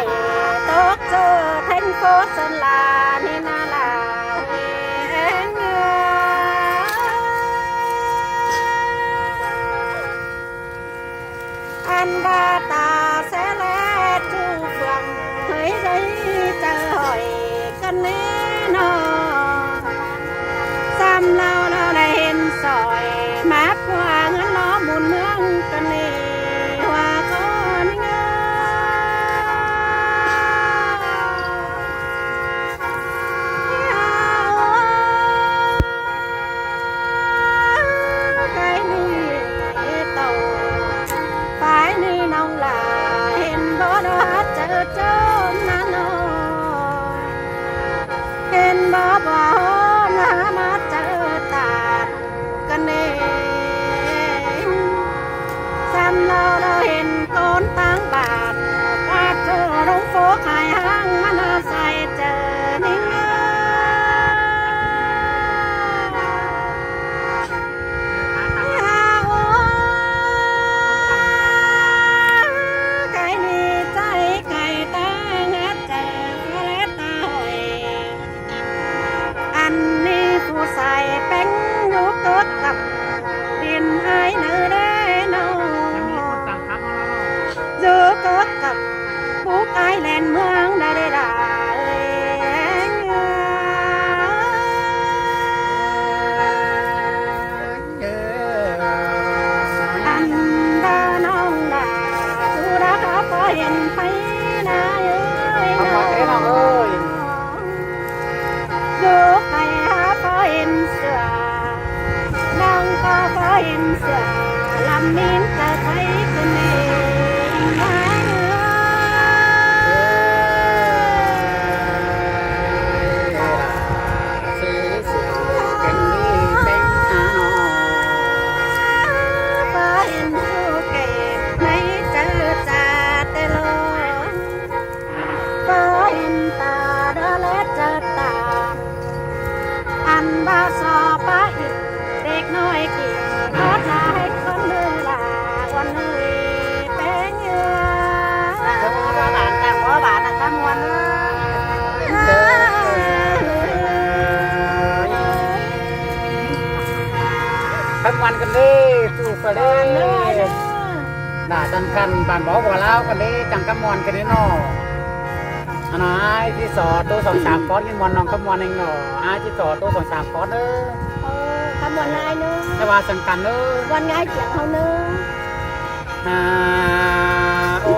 lại tốt cho thành phố Sơn La nên là anh ba ta sẽ lẽ chu phường thấy giấy chờ hỏi cân nó xăm lao lao đèn sỏi mát hoa ngân nó buồn nương cân hoa con cái ni tàu phải ni nông là hiện bó đó chờ trốn nó hiện bó bỏ nó mà chờ tàn cân xăm lâu đâu hiện con tăng bạc qua chờ đông phố khai hang mà nó say chờ nín cái ni trái cây ta ngát chờ lẽ ta hỏi anh ni phụ xài bánh nhú tốt gặp điền ai nữ đế nâu giữa tốt gặp phú cái lên mương đã để đà anh đã nông đà chú đã có hiện thấy na ơi giữa cái có hiện sửa đang có hiện sửa làm nên ta thấy cái này anh ba so ba ítเด็กน้อยกี่ขอทายคนนึงล่ะวันนึงเป็นเงือบ้านแต่ว่าบ้านทำวันทำวันกันดิสู่ประเดี๋ยวด่าจังกันบ้านบอกว่าแล้วกันดิจังกำมวนกันดิเนาะอันนั้นไอ้ที่สอตัวสองสามก้อนกินวันน้องกำมวนเองเนาะไอ้ที่สอตัวสองสามก้อนเด้อทำวันไรเนื้อแต่ว่าสังกันเด้อวันไงเจียงเขาเนื้อโอ้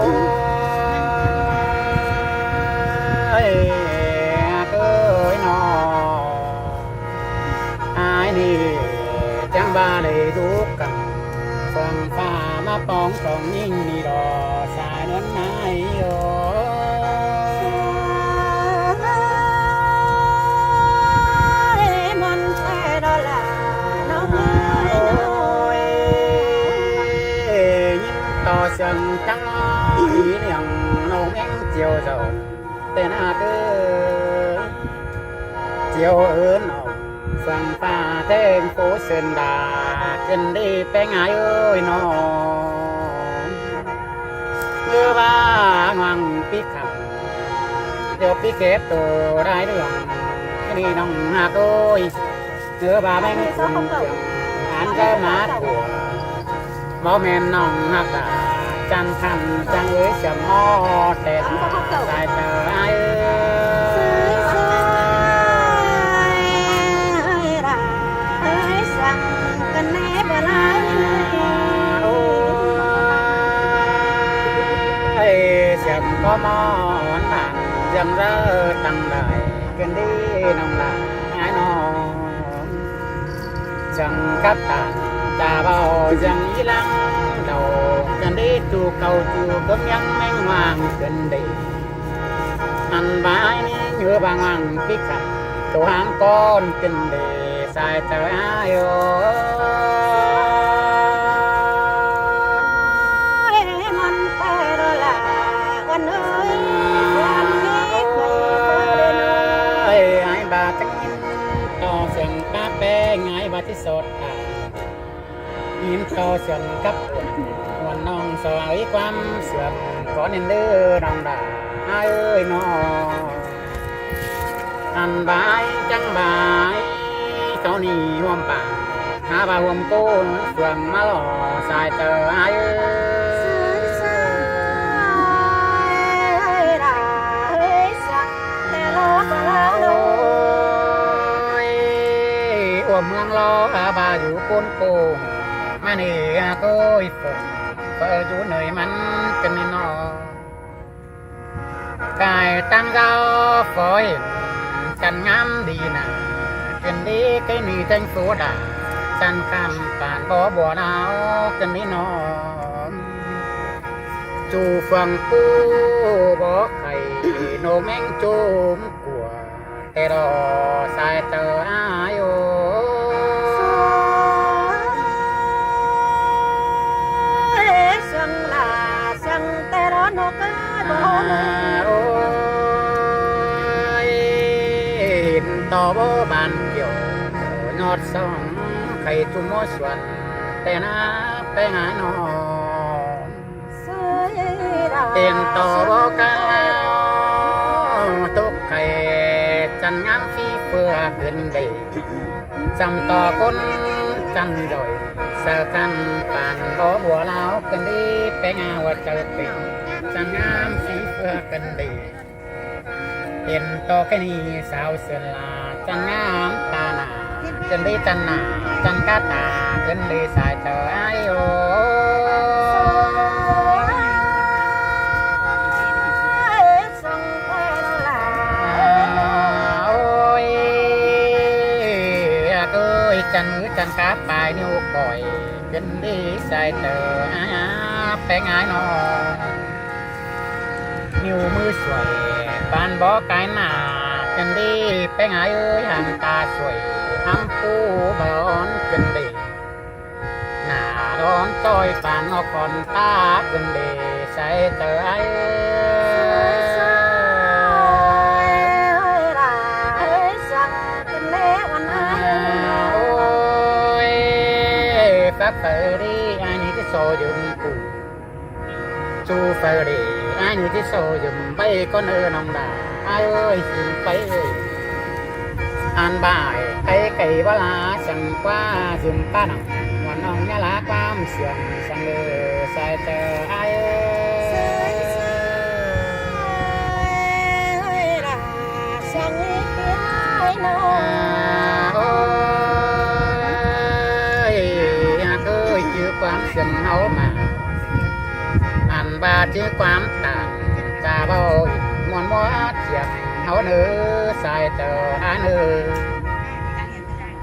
ยเอ้ยเนาะไอ้นี่จังบ้าเลยทุกกันฟังฟ้ามาปองสองยิ่งนี่รอสายนั้นไหนโยchẳng trắng ý niệm nồng em chiều dầu tên à cơ chiều ơn nồng sang pha thêm phố sơn đà chân đi bé ngái ơi nó như ba hoàng pi khẩm điều pi kép từ đai đường đi nồng hà tôi như ba bên cùng trường án cái mát của máu men nồng hạt chẳng thành chẳng ơi chầm ho đẹp dài chờ ai ơi sang cần né bờ lai chầm có món bạn chầm rơ tăng đời cần đi nồng là ai nó chẳng cắt tàn ta bao chẳng ý lắng đầu cần đi chu cầu chu cấm nhắn manh hoàng cần đi ăn bãi như bà hoàng biết thật tổ hàng con cần đi sai trời ai mình phải đó là con ơi ai bà chắc to sừng cá bé ngay bàที่สดยิ้มโตเสียงกับวันน้องสวยความเสื่อมขอเน้นเด้อน้องดา เอ้ยนออันบายจังบายเจ้านี่ห่วมป่าหาบาห่วมโก้เฟื่องมาหล่อสายเตอเอ้เมืองรอบาอยู่ก้นโกงมาเนี่ก็อีฝนเปิดอยู่เหนื่อยมันกันนอกายตั้งเราฝอยกันงามดีนะกันดีcáiนี่จังสูดาจันคำป่านบ่บัวดาวกันนี่นอนจูฟังปูบ่ไข่โนแมงจูมกัวแต่รอสายเตออายโอต่อบ่บานเกี่ยวยอดสองไข่จุ่มมอส่วนแต่น้าไปหาน้องเต็นต่อบ่กันตกไข่จันงามฟีเฟือเกินได้จำต่อคนจันดอยเสือกันปานบ่บัวลาวกันดีไปงาว่าเจอเป็นจันงามฟีเฟือกันดีเห็นต่อแค่นี้สาวเสือลาจันงามตาหนาจันดีจันหนาจันกาตาจันดีสายเตอไอโอจันมือจันกาปลายนิ้วก่อยเป็นดีสายเตอแปงายนอนิ้วมือสวยปานบ่กายหนาจันดีแปงายเอ้ยหางตาสวยทำปูบอนจันดีหน้าร้อนจอยปานออกก่อนตาจันดีสายเตอไอphơi đi ai như cái sò dùm cụ chu phơi đi ai như cái sò dùm bay con ơ nòng đà ai ơi dùm bay ơi an bài cây ba lá chẳng qua dùm ta nòng hoàn nòng nhá lá quam sườn sang lơ sai chờ ai ơi là sang ai nóความเสื่อมเฮามาอันบาดที่ความต่างกาเบามวนมัวเจียงเฮาเนื้อสายเจออาเนื้อ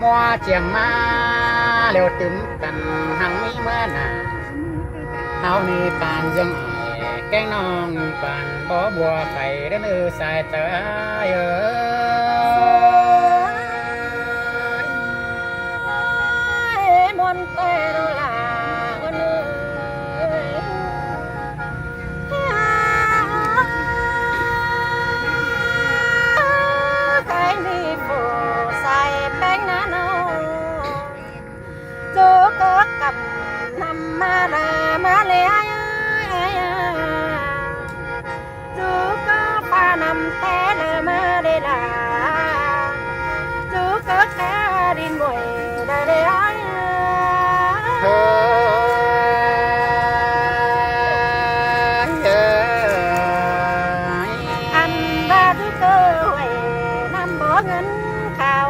มัวเจียงมาเร็วตึมกันหังมีเมื่อหนาเฮานี่ปานยังแกงน้องปานบ่บัวไข่เนื้อสายเจอมนเตโรลามาเลยดูก็ปานำแต่เลยมาได้ละดูก็แค่ดินบ่อยได้เลยอันบาที่เคยนำบ่เงินข่าว